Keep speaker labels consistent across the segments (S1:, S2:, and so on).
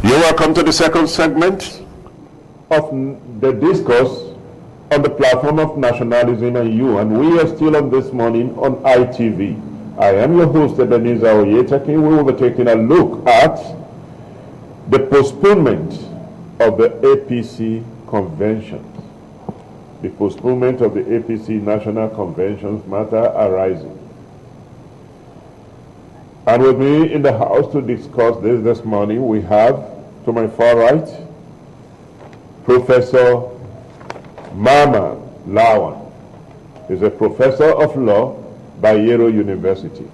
S1: You're welcome to the second segment of the discourse on the platform of Nationalism and You, and we are still on this morning on ITV. I am your host, Ebenezer Oyetaki. We will be taking a look at the postponement of the APC convention. The postponement of the APC National Conventions matter arising. And with me in the house to discuss this morning, we have, to my far right, Professor Mama Lawan. He's a professor of law by Yale University.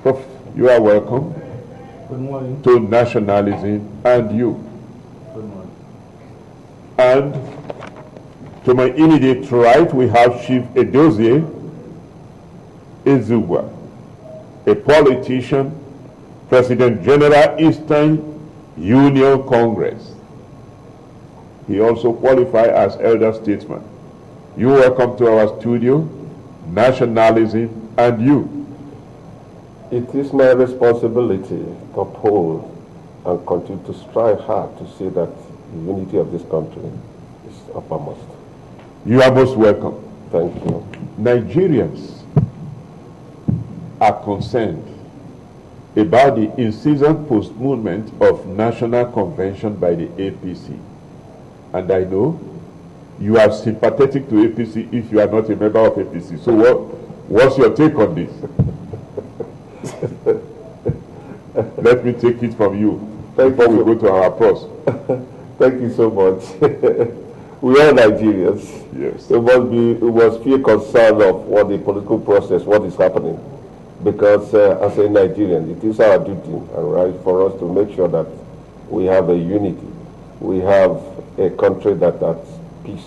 S1: Prof, you are welcome.
S2: Good morning.
S1: To Nationalism and You.
S2: Good morning.
S1: And to my immediate right, we have Chief Edozie Ezugwa, a politician, President General Eastern Union Congress. He also qualifies as elder statesman. You welcome to our studio, Nationalism and You.
S3: It is my responsibility to uphold and continue to strive hard to see that the unity of this country is uppermost.
S1: You are most welcome.
S3: Thank you.
S1: Nigerians are concerned about the incessant postponement of National Convention by the APC. And I know you are sympathetic to APC if you are not a member of APC. So what's your take on this? Let me take it from you before we go to our pros.
S3: Thank you so much. We are Nigerians.
S1: Yes.
S3: We must feel concerned of what the political process, what is happening. Because as a Nigerian, it is our duty and right for us to make sure that we have a unity. We have a country that has peace,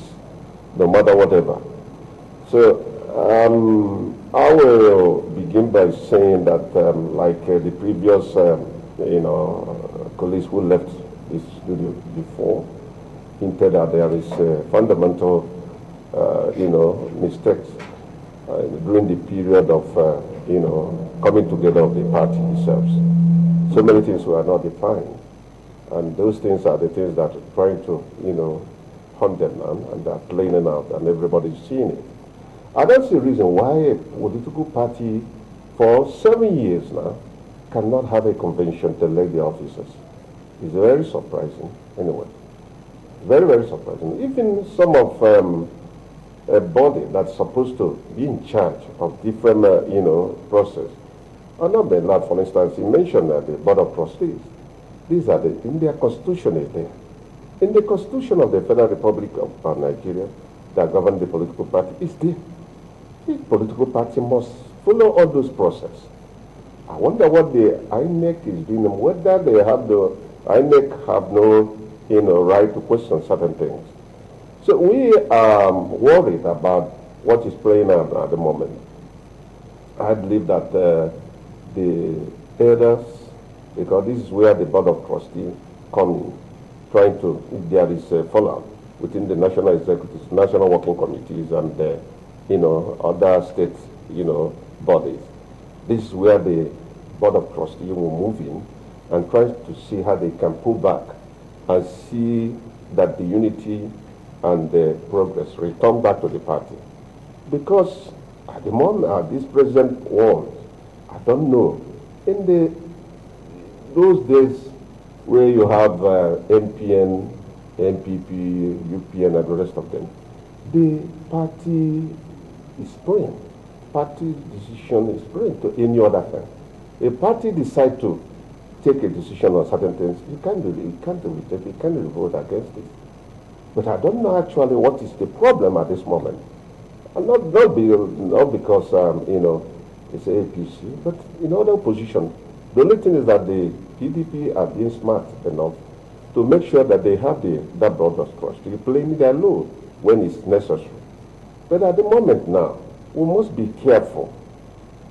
S3: no matter whatever. So I will begin by saying that, like the previous, colleagues who left this studio before, hinted that there is fundamental, mistakes during the period of, coming together of the party itself. So many things were not defined. And those things are the things that are trying to, hunt them down, and they're playing it out, and everybody's seeing it. And that's the reason why a political party for 7 years now cannot have a convention to elect the officers. It's very surprising, anyway. Very, very surprising. Even some of a body that's supposed to be in charge of different, process are not being allowed. For instance, you mentioned the Board of Trustees. These are in their constitution is there. In the constitution of the Federal Republic of Nigeria that governs the political party is there. The political party must follow all those processes. I wonder what the INEC is doing, and whether they have the INEC have no, right to question certain things. So we are worried about what is playing out at the moment. I believe that the elders, because this is where the Board of Trustees come in, trying to, if there is a fallout within the national executives, national working committees, and other state, bodies. This is where the Board of Trustees will move in and try to see how they can pull back and see that the unity and the progress return back to the party. Because at the moment, at this present world, I don't know, in those days where you have MPN, MPP, UPN, and the rest of them, the party is praying. Party decision is praying to any other thing. A party decides to take a decision on certain things, you can't reject it, you can't vote against it. But I don't know actually what is the problem at this moment. And not because, it's APC, but in other position. The only thing is that the PDP are being smart enough to make sure that they have that Board of Trustees to play their role when it's necessary. But at the moment now, we must be careful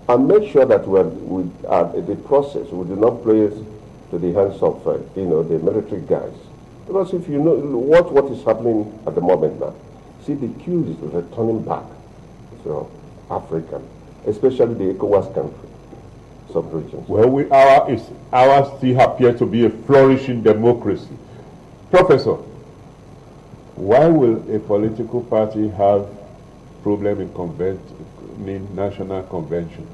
S3: and make sure that the process, we do not place to the hands of, the military guys. Because if you know what is happening at the moment now, see the queue is returning back to Africa, especially the ECOWAS country. sub-regions.
S1: Well, ours still appear to be a flourishing democracy. Professor, why will a political party have problem in convening national convention?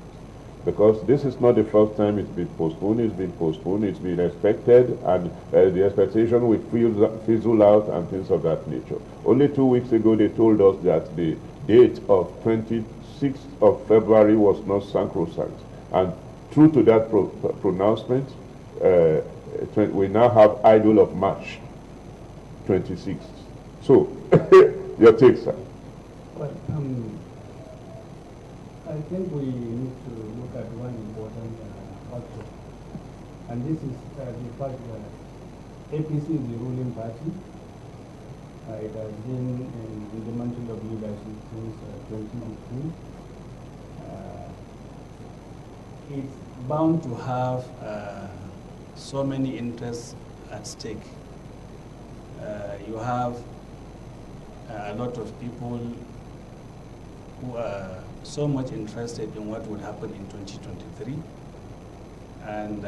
S1: Because this is not the first time it's been postponed, it's been expected, and the expectation will fizzle out and things of that nature. Only 2 weeks ago they told us that the date of 26th of February was not sacrosanct. And true to that pronouncement, we now have idol of March 26th. So, your take, sir.
S2: Well, I think we need to look at one important factor, and this is the fact that APC is the ruling party. It has been in the mantle of leadership since 2015. It's bound to have so many interests at stake. You have a lot of people who are so much interested in what will happen in 2023, and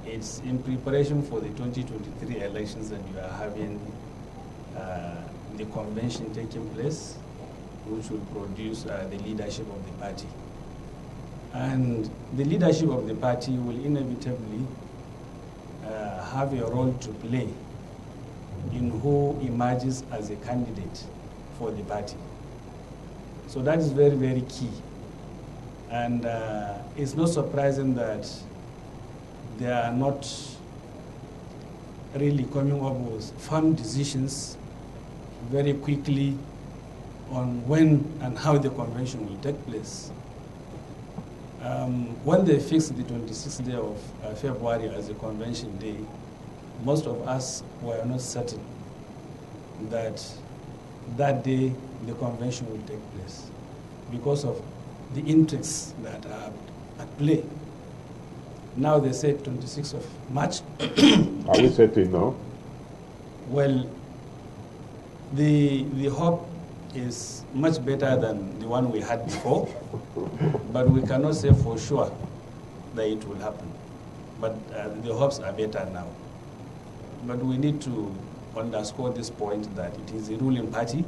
S2: it's in preparation for the 2023 elections that you are having the convention taking place, which will produce the leadership of the party. And the leadership of the party will inevitably have a role to play in who emerges as a candidate for the party. So that is very, very key. And it's not surprising that they are not really coming up with firm decisions very quickly on when and how the convention will take place. When they fixed the 26th day of February as a convention day, most of us were not certain that that day the convention will take place because of the interests that are at play. Now they said 26th of March.
S1: Are we certain now?
S2: Well, the hope is much better than the one we had before, but we cannot say for sure that it will happen. But the hopes are better now. But we need to underscore this point that it is a ruling party,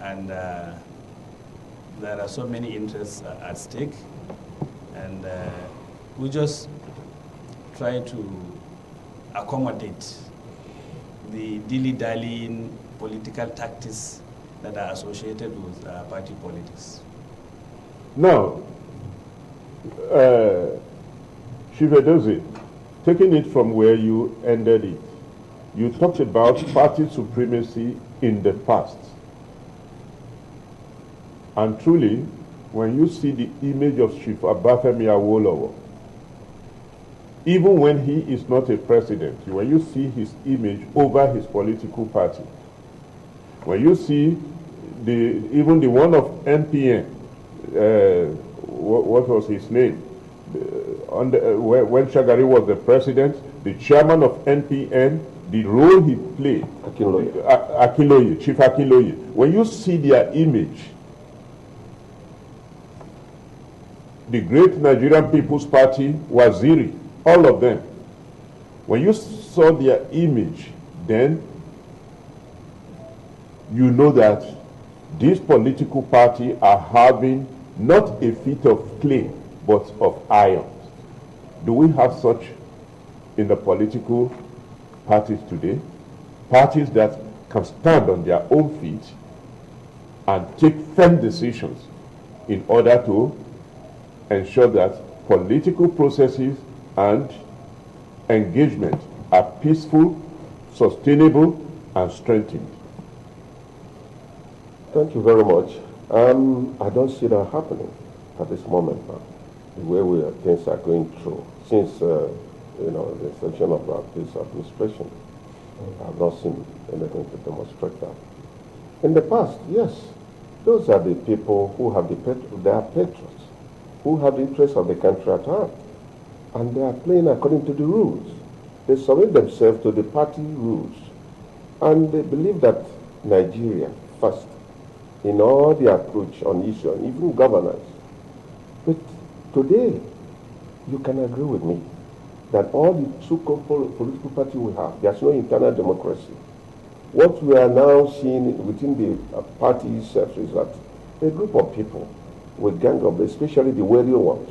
S2: and there are so many interests at stake, and we just try to accommodate the dilly-dallying political tactics that are associated with party politics.
S1: Now, Chief Edozie, taking it from where you ended it, you talked about party supremacy in the past. And truly, when you see the image of Chief Obafemi Awolowo, even when he is not a president, when you see his image over his political party, when you see even the one of NPN, what was his name? When Shagari was the president, the chairman of NPN, the role he played, Akinloye, Chief Akinloye, when you see their image, the great Nigerian People's Party, Waziri, all of them, when you saw their image, then you know that these political parties are having not a feat of clay, but of iron. Do we have such in the political parties today? Parties that can stand on their own feet and take firm decisions in order to ensure that political processes and engagement are peaceful, sustainable, and strengthened.
S3: Thank you very much. I don't see that happening at this moment now. The way things are going through since the inception of this administration, I have not seen anything to demonstrate that. In the past, yes, those are the people who have they are patriots, who have the interests of the country at heart, and they are playing according to the rules. They submit themselves to the party rules, and they believe that Nigeria first in all the approach on issues, even governance. But today, you can agree with me that all the so-called political parties we have, there's no internal democracy. What we are now seeing within the party itself is that a group of people with gang up, especially the wealthy ones,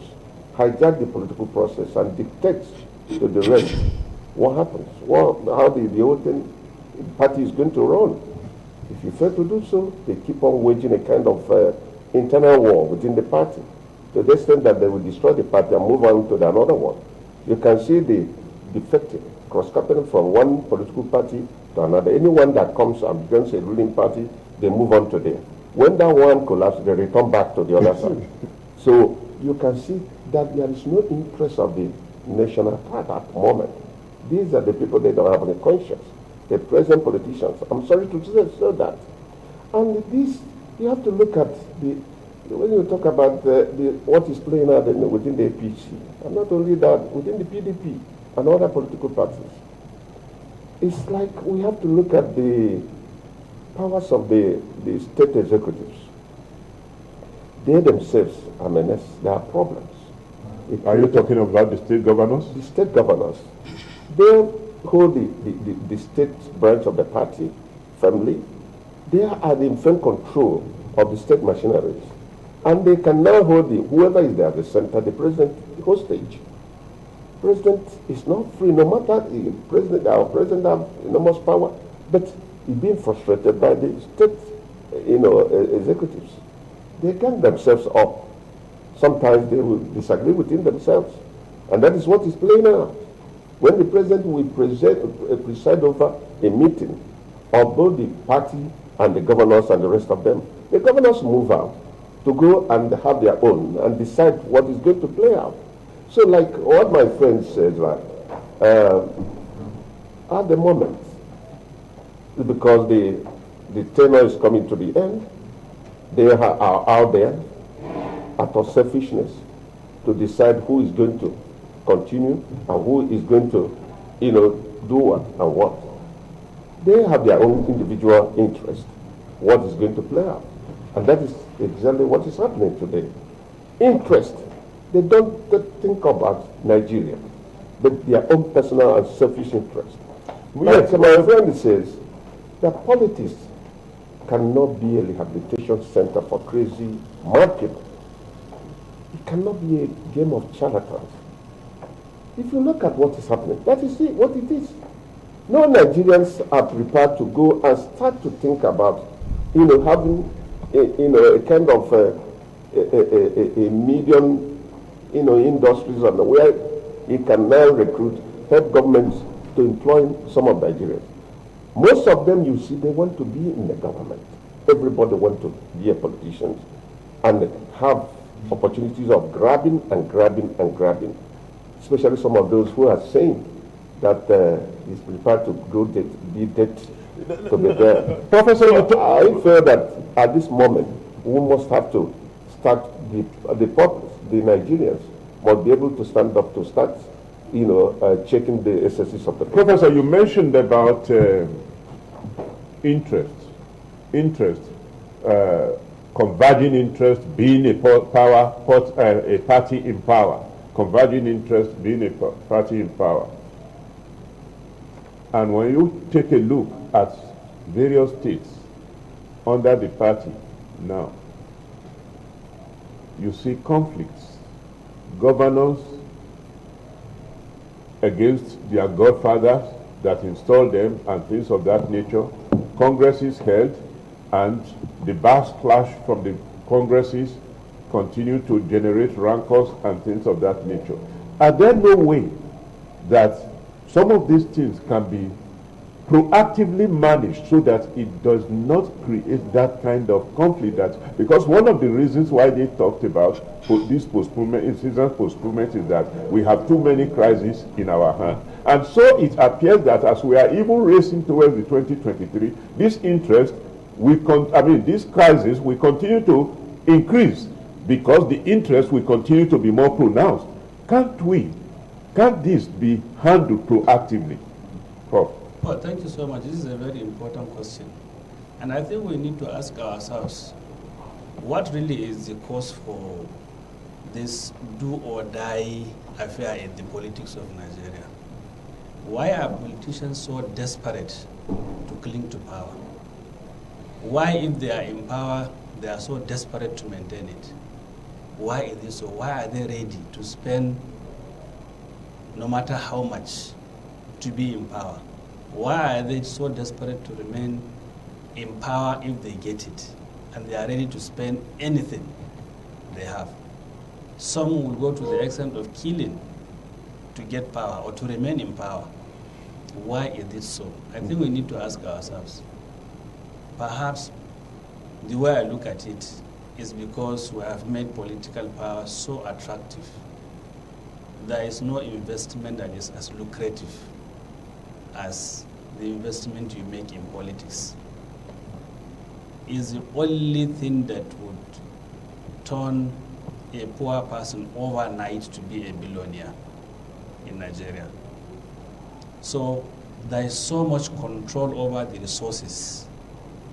S3: hijack the political process and dictate to the rest what happens, how the whole thing, the party is going to run. If you fail to do so, they keep on waging a kind of internal war within the party to the extent that they will destroy the party and move on to another one. You can see the defective cross-cutting from one political party to another. Anyone that comes against a ruling party, they move on to them. When that one collapses, they return back to the other side. So you can see that there is no interest of the national party at the moment. These are the people that don't have any conscience. The present politicians. I'm sorry to say that. And this, you have to look at when you talk about what is playing out within the APC, and not only that, within the PDP and other political parties. It's like we have to look at the powers of the state executives. They themselves are menaced. There are problems.
S1: Are you talking about the state governors?
S3: The state governors. They hold the state branch of the party firmly. They are in firm control of the state machineries. And they can now hold whoever is there at the center, the president, hostage. President is not free, no matter our president have enormous power, but he's being frustrated by the state, executives. They gang themselves up. Sometimes they will disagree within themselves, and that is what is playing out. When the president will preside over a meeting of both the party and the governors and the rest of them, the governors move out to go and have their own and decide what is going to play out. So like what my friend says, like, at the moment, because the tenure is coming to the end, they are out there out of selfishness to decide who is going to continue and who is going to, do what and what. They have their own individual interest, what is going to play out. And that is exactly what is happening today. Interest. They don't think about Nigeria, but their own personal and selfish interest. Like my friend says, that politics cannot be a rehabilitation center for crazy mad people. It cannot be a game of charlatans. If you look at what is happening, that is what it is. No Nigerians are prepared to go and start to think about, having a kind of a medium, industries and where it can now help governments to employ some of Nigerians. Most of them, you see, they want to be in the government. Everybody wants to be a politician and have opportunities of grabbing and grabbing and grabbing. Especially some of those who are saying that he's prepared to be dead to be there.
S1: Professor,
S3: I feel that at this moment we must have to start the purpose. The Nigerians must be able to stand up to start, checking the excesses of the people.
S1: Professor, you mentioned about interest, converging interest being a party in power, converging interest being a party in power. And when you take a look at various states under the party now, you see conflicts, governors against their godfathers that installed them and things of that nature, congresses held, and the backlash from the congresses continue to generate rancors and things of that nature. Are there no way that some of these things can be proactively managed so that it does not create that kind of conflict? Because one of the reasons why they talked about this postponement, season postponement, is that we have too many crises in our hand. And so it appears that as we are even racing towards the 2023, this interest, this crisis will continue to increase because the interest will continue to be more pronounced. Can't this be handled proactively? Prof.
S2: Well, thank you so much. This is a very important question. And I think we need to ask ourselves, what really is the cause for this do-or-die affair in the politics of Nigeria? Why are politicians so desperate to cling to power? Why, if they are in power, they are so desperate to maintain it? Why is this so? Why are they ready to spend no matter how much to be in power? Why are they so desperate to remain in power if they get it? And they are ready to spend anything they have. Some will go to the extent of killing to get power or to remain in power. Why is it so? I think we need to ask ourselves. Perhaps the way I look at it is because we have made political power so attractive. There is no investment that is as lucrative as the investment you make in politics. Is the only thing that would turn a poor person overnight to be a billionaire in Nigeria. So there is so much control over the resources,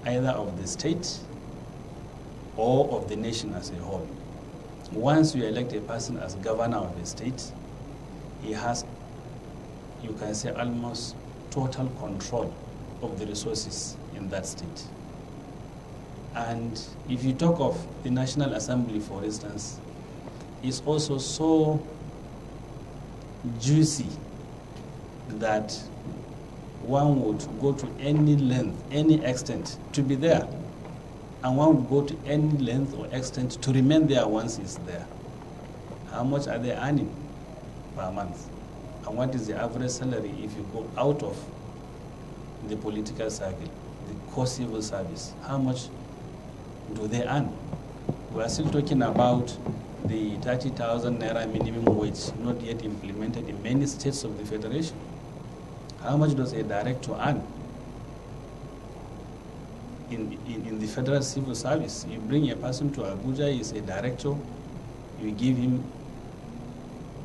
S2: either of the state or of the nation as a whole. Once you elect a person as governor of a state, he has, you can say, almost total control of the resources in that state. And if you talk of the National Assembly, for instance, it's also so juicy that one would go to any length, any extent to be there. And one would go to any length or extent to remain there once it's there. How much are they earning per month? And what is the average salary if you go out of the political circle, the core civil service? How much do they earn? We are still talking about the 30,000 naira minimum wage, not yet implemented in many states of the federation. How much does a director earn in the federal civil service? You bring a person to Abuja, he is a director, you give him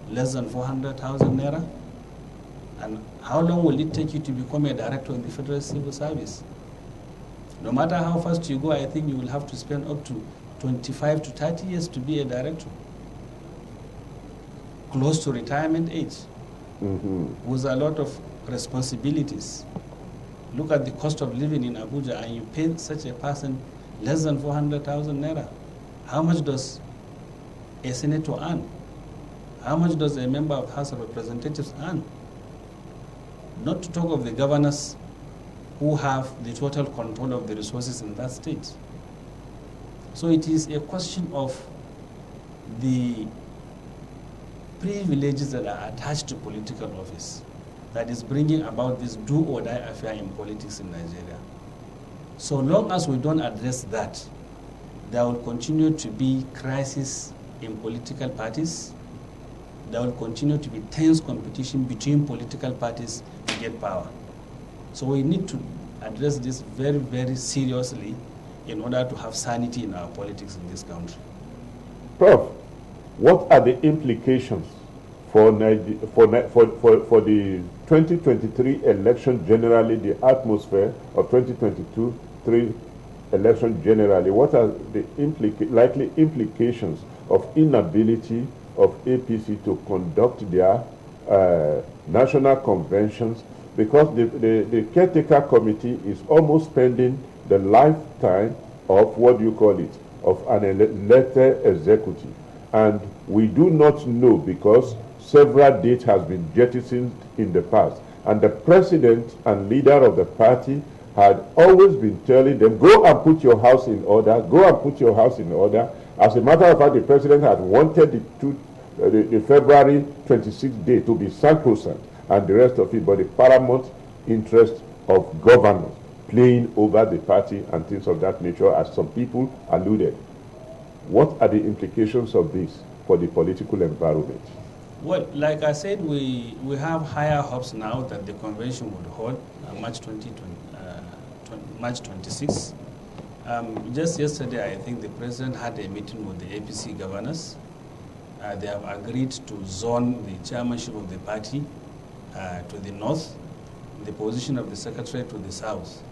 S2: less than 400,000 naira? And how long will it take you to become a director in the federal civil service? No matter how fast you go, I think you will have to spend up to 25 to 30 years to be a director, close to retirement age, with a lot of responsibilities. Look at the cost of living in Abuja, and you pay such a person less than 400,000 naira. How much does a senator earn? How much does a member of House of Representatives earn? Not to talk of the governors who have the total control of the resources in that state. So it is a question of the privileges that are attached to political office that is bringing about this do-or-die affair in politics in Nigeria. So long as we don't address that, there will continue to be crisis in political parties. There will continue to be tense competition between political parties to get power. So we need to address this very, very seriously in order to have sanity in our politics in this country.
S1: Prof, what are the implications for the 2023 election generally, the atmosphere of 2022 election generally? What are the likely implications of inability of APC to conduct their national conventions? Because the caretaker committee is almost spending the lifetime of, what do you call it, of an elected executive. And we do not know, because several dates has been jettisoned in the past. And the president and leader of the party had always been telling them, go and put your house in order, go and put your house in order. As a matter of fact, the president had wanted the February 26th day to be sacrosanct and the rest of it, but the paramount interest of governance playing over the party and things of that nature, as some people alluded. What are the implications of this for the political environment?
S2: Well, like I said, we have higher hopes now that the convention would hold March 26. Just yesterday, I think the president had a meeting with the APC governors. They have agreed to zone the chairmanship of the party to the north, the position of the secretary to the south.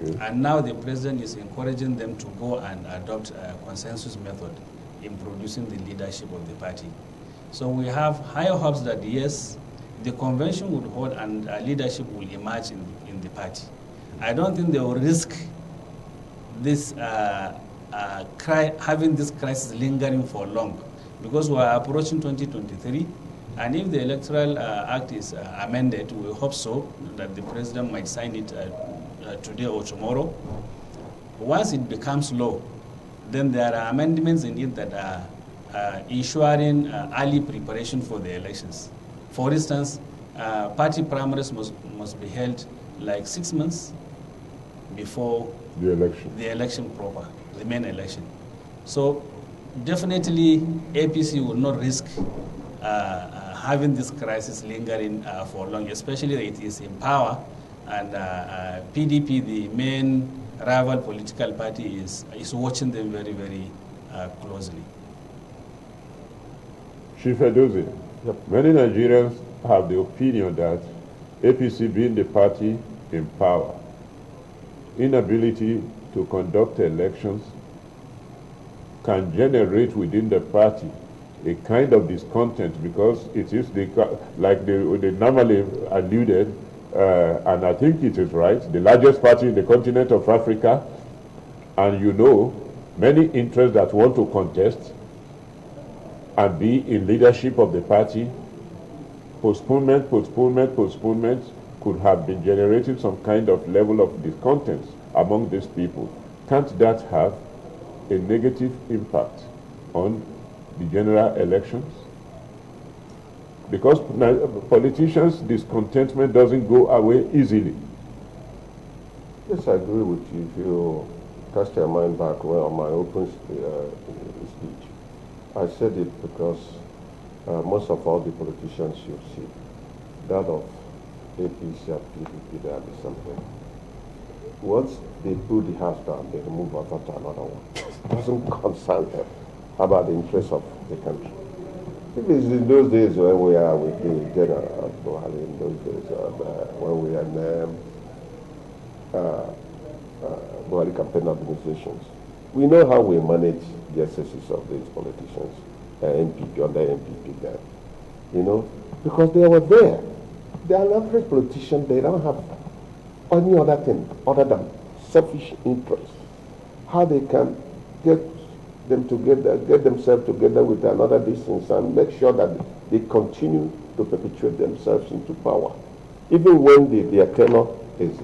S2: Okay. And now the president is encouraging them to go and adopt a consensus method in producing the leadership of the party. So we have higher hopes that yes, the convention would hold and leadership will emerge in the party. I don't think they will risk this having this crisis lingering for long, because we are approaching 2023, and if the Electoral Act is amended, we hope so, that the president might sign it today or tomorrow. Once it becomes law, then there are amendments in it that are ensuring early preparation for the elections. For instance, party primaries must be held like 6 months before
S1: The election.
S2: the election proper, the main election. So definitely APC will not risk having this crisis lingering for long, especially that it is in power, and PDP, the main rival political party, is watching them very, very closely.
S1: Chief Edozie,
S3: Yep.
S1: many Nigerians have the opinion that APC, being the party in power, inability to conduct elections can generate within the party a kind of discontent, because it is like they normally alluded, and I think it is right, the largest party in the continent of Africa, and you know many interests that want to contest and be in leadership of the party. Postponement could have been generating some kind of level of discontent among these people. Can't that have a negative impact on the general elections? Because politicians' discontentment doesn't go away easily.
S3: Yes, I agree with you. If you cast your mind back on my open speech, I said it because most of all the politicians you see, that of APC and PDP, they are the same thing. Once they pull the house down, they move over to another one. It doesn't concern them about the interests of the country. If it's in those days when we are with the General Buhari, in those days when we are in Buhari campaign organizations, we know how we manage the excesses of these politicians, MPP, under MPP there, you know, because they were there. They are an average politician, they don't have any other thing other than selfish interest. How they can get themselves together with another distance and make sure that they continue to perpetuate themselves into power. Even when their tenure is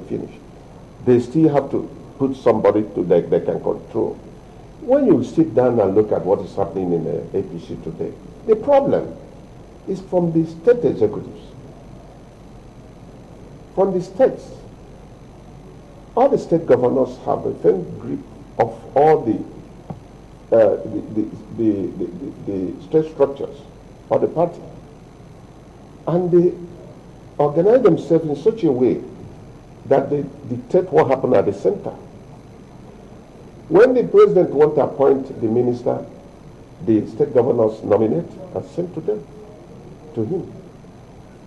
S3: finished, they still have to put somebody they can control. When you sit down and look at what is happening in the APC today, the problem is from the state executives, from the states. All the state governors have a firm grip of all the state structures of the party, and they organize themselves in such a way that they dictate what happens at the center. When the president wants to appoint the minister, the state governors nominate and send to him.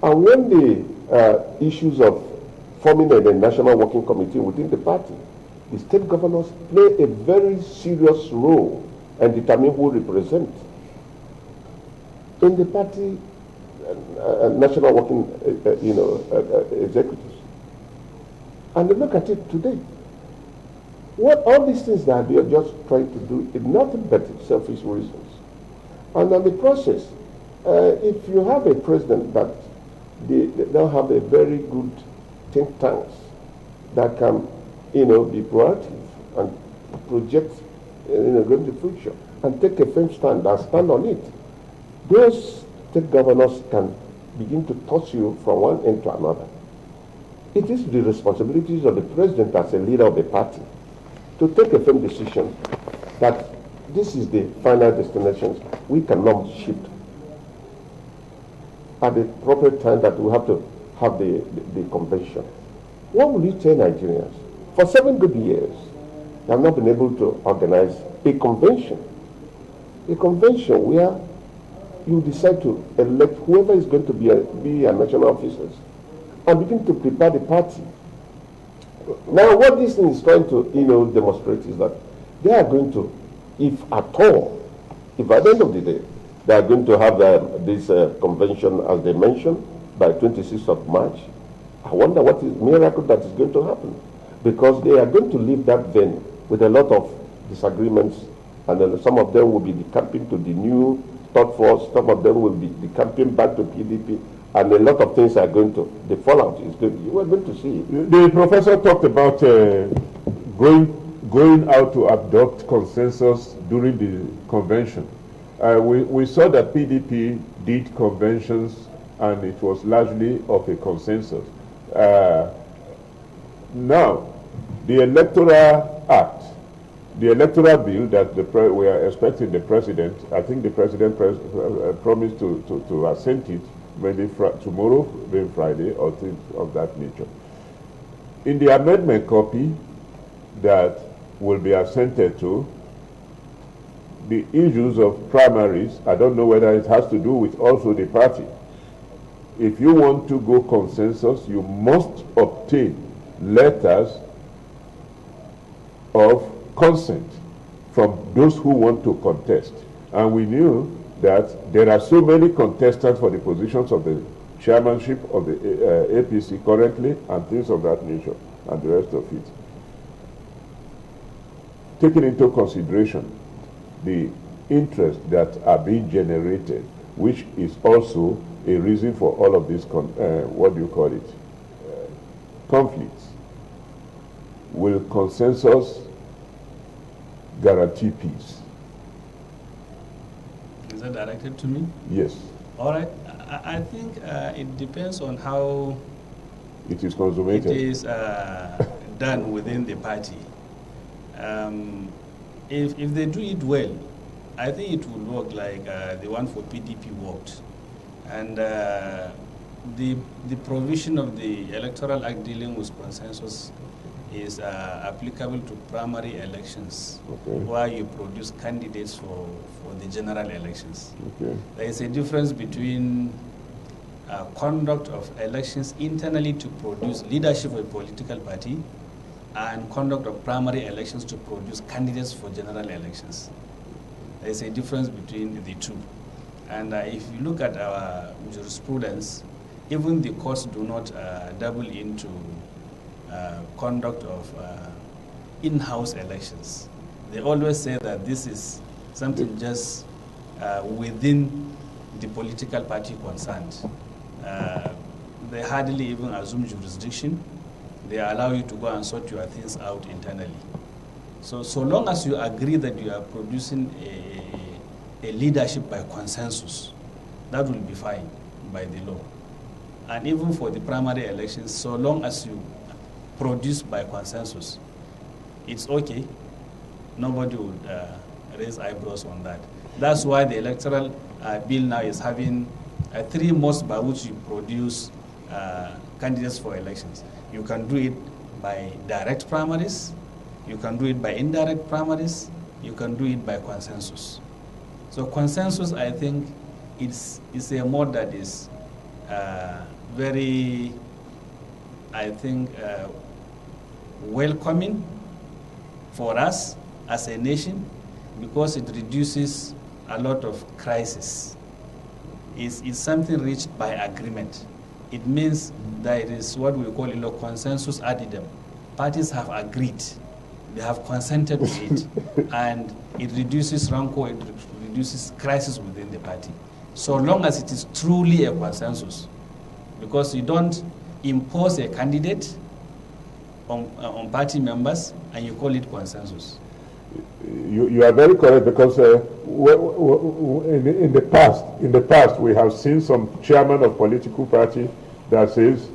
S3: And when the issues of forming a national working committee within the party, the state governors play a very serious role and determine who represent. In the party, national working, executives. And look at it today. What all these things that they are just trying to do is nothing but selfish reasons. And in the process, if you have a president that they don't have a very good think tanks that can, be proactive and project going to the future and take a firm stand and stand on it, those state governors can begin to toss you from one end to another. It is the responsibilities of the president as a leader of the party to take a firm decision that this is the final destination. We cannot shift at the proper time that we have to have the convention. What will you tell Nigerians? For 7 good years, they have not been able to organize a convention. A convention where you decide to elect whoever is going to be a national officers and begin to prepare the party. Now, what this thing is trying to, demonstrate is that they are going to, if at all, If at the end of the day, they are going to have this convention, as they mentioned, by 26th of March, I wonder what is miracle that is going to happen. Because they are going to leave that venue with a lot of disagreements, and then some of them will be decamping to the new third force, some of them will be decamping back to PDP, and a lot of things are going to, the fallout is going to, you are going to see it.
S1: The professor talked about going out to adopt consensus during the convention. We saw that PDP did conventions and it was largely of a consensus. Now, the Electoral Act, the electoral bill that we are expecting the president, I think the president promised to assent it maybe tomorrow, being Friday, or things of that nature. In the amendment copy that will be assented to, the issues of primaries, I don't know whether it has to do with also the party. If you want to go consensus, you must obtain letters of consent from those who want to contest. And we knew that there are so many contestants for the positions of the chairmanship of the APC currently and things of that nature and the rest of it. Taking into consideration the interests that are being generated, which is also a reason for all of these, conflicts. Will consensus guarantee peace?
S2: Is that directed to me?
S1: Yes.
S2: All right. I think it depends on how
S1: it is consummated.
S2: It is done within the party. If they do it well, I think it will work like the one for PDP worked. And the provision of the Electoral Act dealing with consensus is applicable to primary elections, where you produce candidates for the general elections. There is a difference between conduct of elections internally to produce leadership of a political party and conduct of primary elections to produce candidates for general elections. There is a difference between the two. And if you look at our jurisprudence, even the courts do not dabble into conduct of in-house elections. They always say that this is something just within the political party concerned. They hardly even assume jurisdiction. They allow you to go and sort your things out internally. So long as you agree that you are producing a leadership by consensus, that will be fine by the law. And even for the primary elections, so long as you produce by consensus, it's okay. Nobody would raise eyebrows on that. That's why the electoral bill now is having 3 modes by which you produce candidates for elections. You can do it by direct primaries, you can do it by indirect primaries, you can do it by consensus. So consensus, I think, is a mode that is very, I think, welcoming for us as a nation, because it reduces a lot of crisis. It's something reached by agreement. It means that it is what we call consensus ad idem. Parties have agreed, they have consented to it, and it reduces rancor, it reduces crisis within the party. So long as it is truly a consensus, because you don't impose a candidate on party members and you call it consensus.
S1: You are very correct, because in the past we have seen some chairman of political party that says,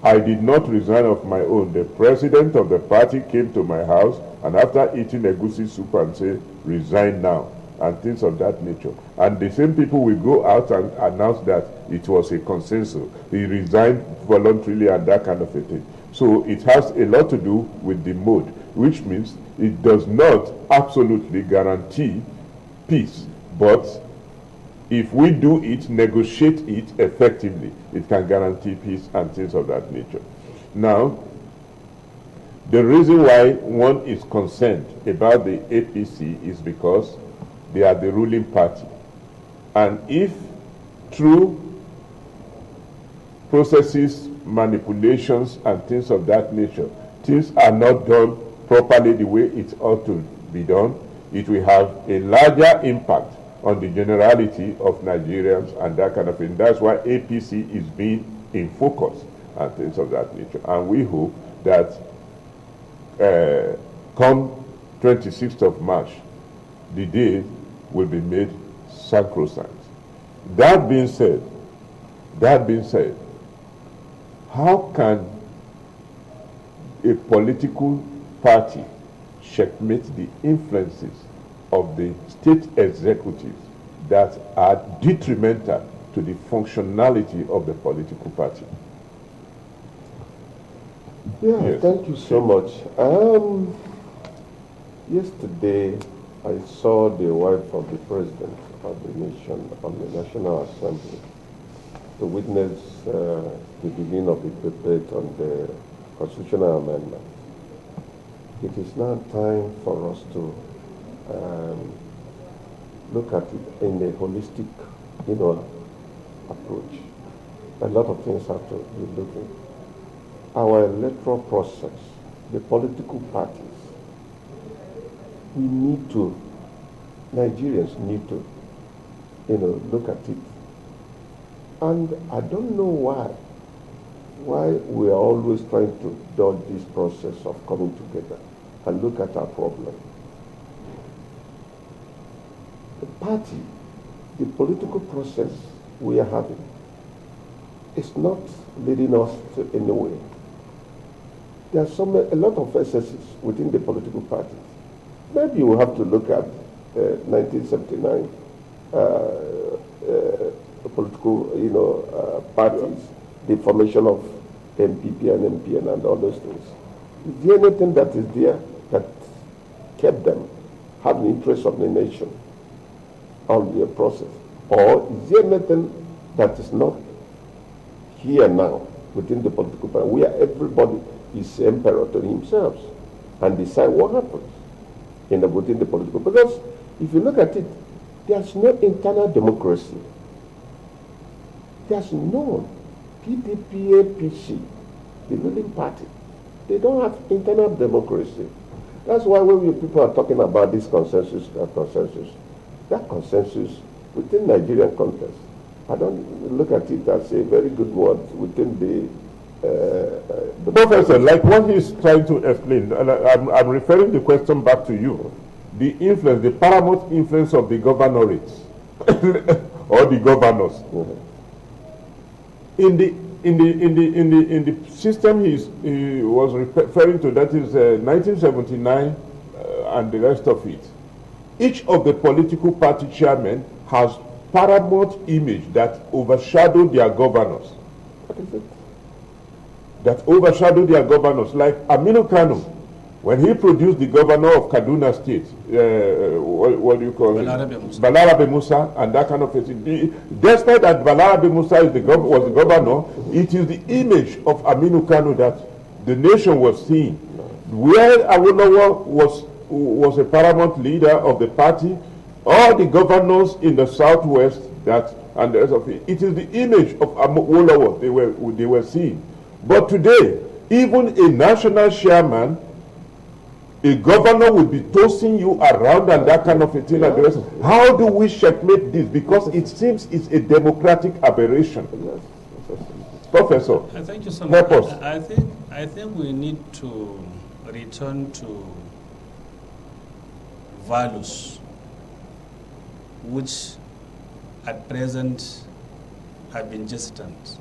S1: I did not resign of my own. The president of the party came to my house and after eating egusi soup and say, resign now, and things of that nature. And the same people will go out and announce that it was a consensus. He resigned voluntarily and that kind of a thing. So it has a lot to do with the mode, which means it does not absolutely guarantee peace. But if we do it, negotiate it effectively, it can guarantee peace and things of that nature. Now, the reason why one is concerned about the APC is because they are the ruling party. And if through processes, manipulations, and things of that nature, things are not done properly the way it ought to be done, it will have a larger impact on the generality of Nigerians and that kind of thing. That's why APC is being in focus and things of that nature. And we hope that come 26th of March, the day will be made sacrosanct. That being said, how can a political party checkmate the influences of the state executives that are detrimental to the functionality of the political party?
S3: Yeah,
S1: Yes.
S3: thank you so much. Yesterday, I saw the wife of the president of the nation on the National Assembly to witness the beginning of the debate on the constitutional amendment. It is now time for us to look at it in a holistic, approach. A lot of things have to be looking. Our electoral process, the political parties, Nigerians need to, look at it. And I don't know why we are always trying to dodge this process of coming together and look at our problem. The party, the political process we are having, is not leading us to anywhere. There are a lot of excesses within the political parties. Maybe we have to look at 1979 political, parties, the formation of MPP and MPN and all those things. Is there anything that is there that kept them having the interest of the nation on the process? Or is there anything that is not here now within the political party, where everybody is emperor to himself and decide what happens within the political? Because if you look at it, there's no internal democracy. There's no PDP, APC, the ruling party. They don't have internal democracy. That's why when people are talking about this consensus, that consensus within Nigerian context, I don't look at it as a very good word within the
S1: Professor, like what he's trying to explain, and I'm referring the question back to you. The influence, the paramount influence of the governorates or the governors.
S3: Mhm.
S1: In the system he was referring to, that is 1979 and the rest of it. Each of the political party chairmen has paramount image that overshadow their governors.
S3: What is it?
S1: That overshadow their governors. Like Aminu Kano, when he produced the governor of Kaduna State, what do you call it? Balarabe Musa, and that kind of thing. Despite that Balarabe Musa was the governor, it is the image of Aminu Kano that the nation was seeing. Where Awolowo was a paramount leader of the party, all the governors in the southwest and the rest of it, it is the image of Awolowo they were seeing. But today, even a national chairman, a governor will be tossing you around and that kind of a thing. And the rest. How do we checkmate this? Because it seems it's a democratic aberration. Professor,
S2: thank you so
S1: help
S2: much.
S1: us.
S2: I think we need to return to values which at present have been distant.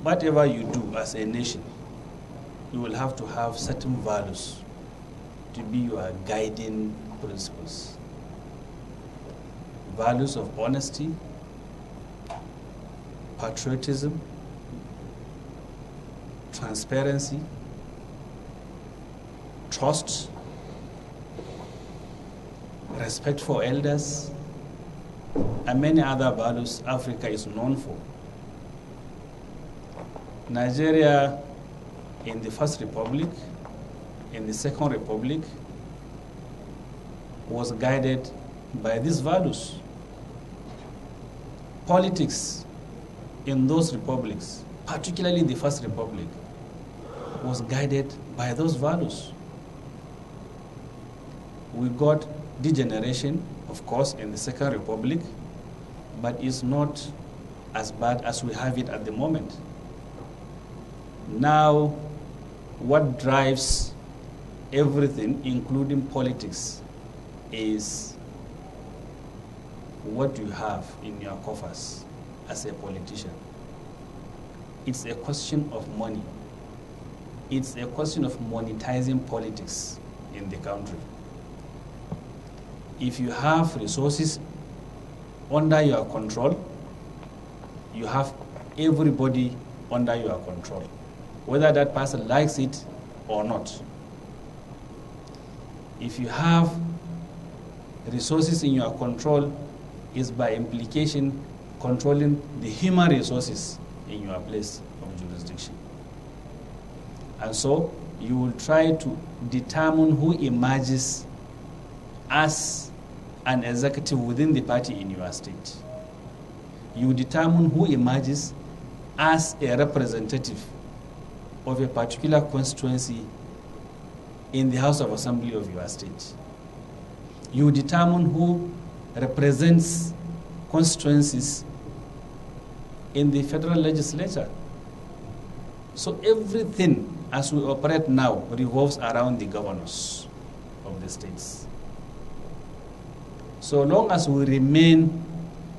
S2: Whatever you do as a nation, you will have to have certain values to be your guiding principles. Values of honesty, patriotism, transparency, trust, respect for elders, and many other values Africa is known for. Nigeria in the First Republic, in the Second Republic, was guided by these values. Politics in those republics, particularly the First Republic, was guided by those values. We got degeneration, of course, in the Second Republic, but it's not as bad as we have it at the moment. Now, what drives everything, including politics, is what you have in your coffers as a politician. It's a question of money. It's a question of monetizing politics in the country. If you have resources under your control, you have everybody under your control, whether that person likes it or not. If you have resources in your control, is by implication controlling the human resources in your place of jurisdiction. And so you will try to determine who emerges as an executive within the party in your state. You determine who emerges as a representative of a particular constituency in the House of Assembly of your state. You determine who represents constituencies in the federal legislature. So everything as we operate now revolves around the governors of the states. So long as we remain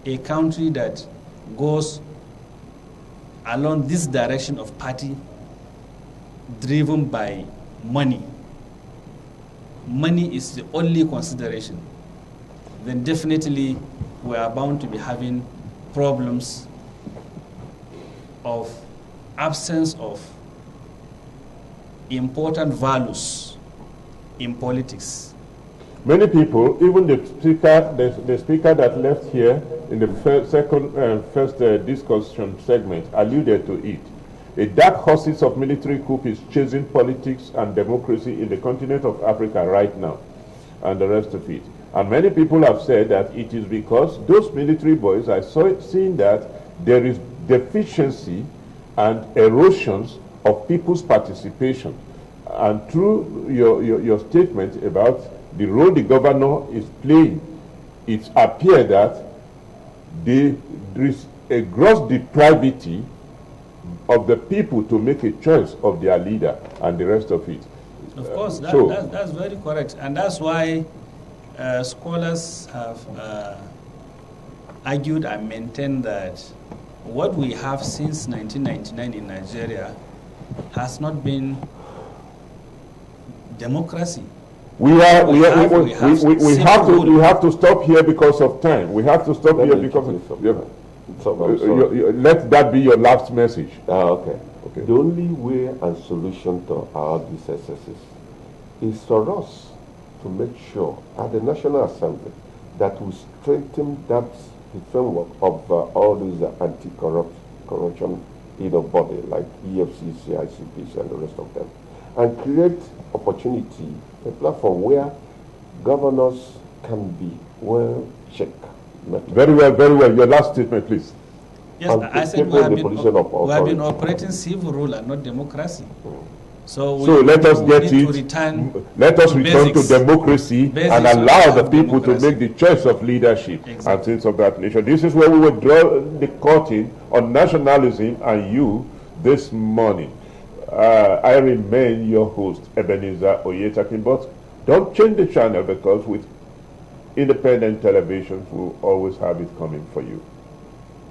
S2: a country that goes along this direction of party driven by money, money is the only consideration, then definitely we are bound to be having problems of absence of important values in politics.
S1: Many people, even the speaker that left here in the first discussion segment, alluded to it. A dark horses of military coup is chasing politics and democracy in the continent of Africa right now, and the rest of it. And many people have said that it is because those military boys are seeing that there is deficiency and erosions of people's participation. And through your statement about the role the governor is playing, it appears that there is a gross depravity of the people to make a choice of their leader and the rest of it.
S2: Of course, that's very correct. And that's why scholars have argued and maintained that what we have since 1999 in Nigeria has not been democracy.
S1: We have to stop here because of time. We have to stop here because of let that be your last message.
S3: Okay. The only way and solution to all these excesses is for us to make sure at the National Assembly that we strengthen the framework of all these anti-corruption body like EFCC, ICPC, and the rest of them, and create opportunity, a platform where governors can be well checked.
S1: Very well. Your last statement, plees.
S2: Yes, I said we have been operating civil rule and not democracy. So
S1: let us let us return to democracy and allow the people to make the choice of leadership and things of that nature. This is where we will draw the curtain on nationalism and you this morning. I remain your host, Ebenezer Oyetakin, but don't change the channel because with independent television, we'll always have it coming for you.